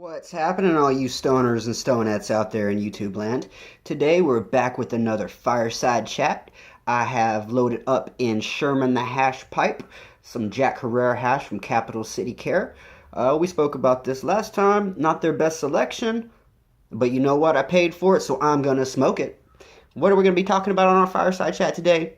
What's happening, all you stoners and stonettes out there in YouTube land? Today we're back with another Fireside Chat. I have loaded up in Sherman the Hash Pipe, some Jack Herrera hash from Capital City Care. We spoke about this last time. Not their best selection, but you know what? I paid for it, so I'm gonna smoke it. What are we gonna be talking about on our Fireside Chat today?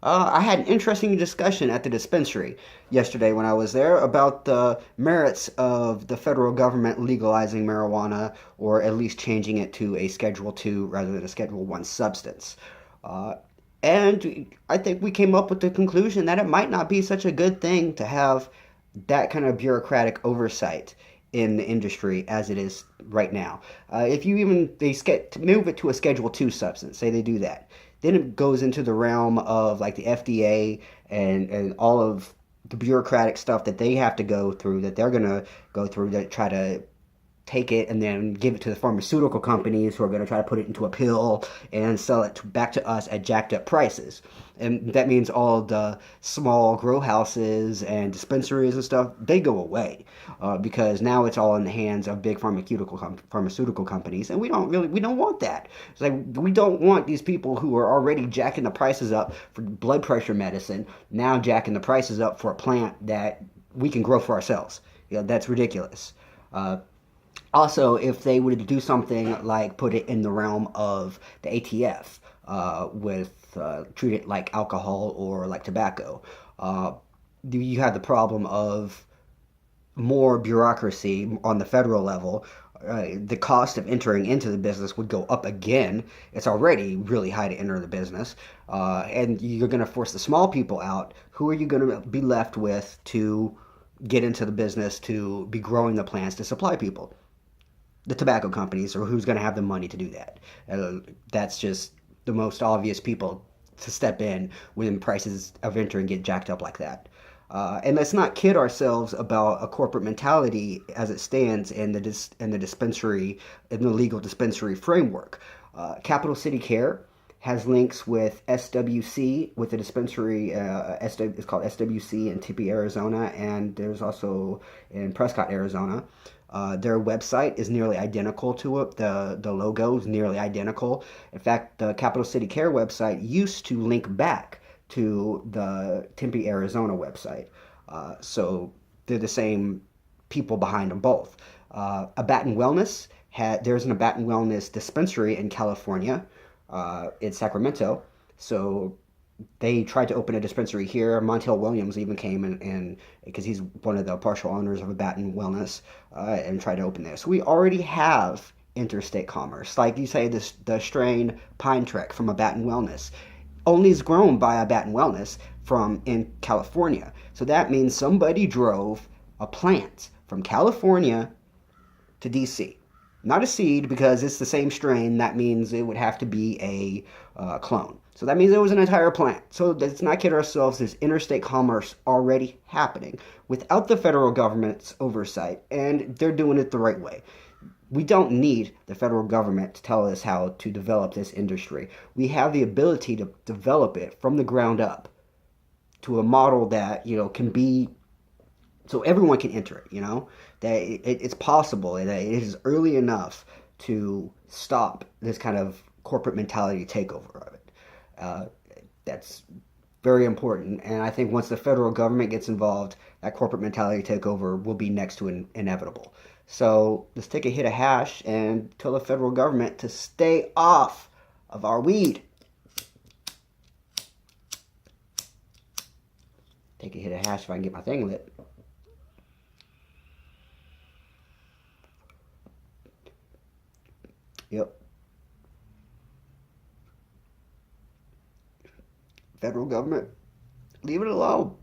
I had an interesting discussion at the dispensary yesterday when I was there about the merits of the federal government legalizing marijuana, or at least changing it to a Schedule II rather than a Schedule I substance. Uh, and I think we came up with the conclusion that it might not be such a good thing to have that kind of bureaucratic oversight in the industry as it is right now. If you even move it to a Schedule II substance, say they do that, then it goes into the realm of like the FDA and all of the bureaucratic stuff that they have to go through, that they're gonna go through to try to take it and then give it to the pharmaceutical companies who are going to try to put it into a pill and sell it back to us at jacked up prices. And that means all the small grow houses and dispensaries and stuff, they go away because now it's all in the hands of big pharmaceutical companies, and we don't want that. It's like we don't want these people who are already jacking the prices up for blood pressure medicine now jacking the prices up for a plant that we can grow for ourselves. That's ridiculous. Also, if they were to do something like put it in the realm of the ATF, treat it like alcohol or like tobacco, you have the problem of more bureaucracy on the federal level. The cost of entering into the business would go up again. It's already really high to enter the business, and you're going to force the small people out. Who are you going to be left with to get into the business to be growing the plants to supply people? The tobacco companies, or who's going to have the money to do that? That's just the most obvious people to step in when prices of entering get jacked up like that. And let's not kid ourselves about a corporate mentality as it stands in the dispensary, in the legal dispensary framework. Capital City Care has links with SWC, with the dispensary. It's called SWC in Tempe, Arizona, and there's also in Prescott, Arizona. Their website is nearly identical to it. The logo is nearly identical. In fact, the Capital City Care website used to link back to the Tempe, Arizona website. So they're the same people behind them both. Abaton Wellness there's an Abaton Wellness dispensary in California, in Sacramento. So they tried to open a dispensary here. Montel Williams even came and because he's one of the partial owners of Abaton Wellness, and tried to open there. So we already have Interstate Commerce. Like you say, the strain Pine Trek from Abaton Wellness only is grown by Abaton Wellness from in California. So that means somebody drove a plant from California to DC. Not a seed, because it's the same strain. That means it would have to be a clone. So that means it was an entire plant. So let's not kid ourselves. There's interstate commerce already happening without the federal government's oversight, and they're doing it the right way. We don't need the federal government to tell us how to develop this industry. We have the ability to develop it from the ground up to a model that, can be so everyone can enter it, that it's possible, that it is early enough to stop this kind of corporate mentality takeover of it. That's very important, and I think once the federal government gets involved, that corporate mentality takeover will be next to inevitable. So let's take a hit of hash and tell the federal government to stay off of our weed. Take a hit of hash if I can get my thing lit. Yep. Federal government, leave it alone.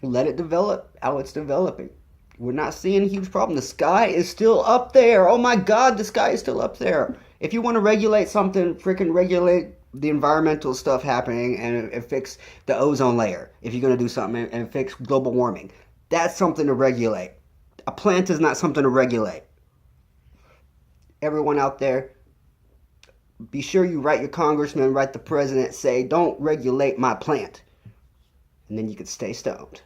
Let it develop how it's developing. We're not seeing a huge problem. The sky is still up there. Oh my God, the sky is still up there. If you want to regulate something, freaking regulate the environmental stuff happening and fix the ozone layer. If you're going to do something and fix global warming, that's something to regulate. A plant is not something to regulate. Everyone out there, be sure you write your congressman, write the president, say, don't regulate my plant. And then you can stay stoned.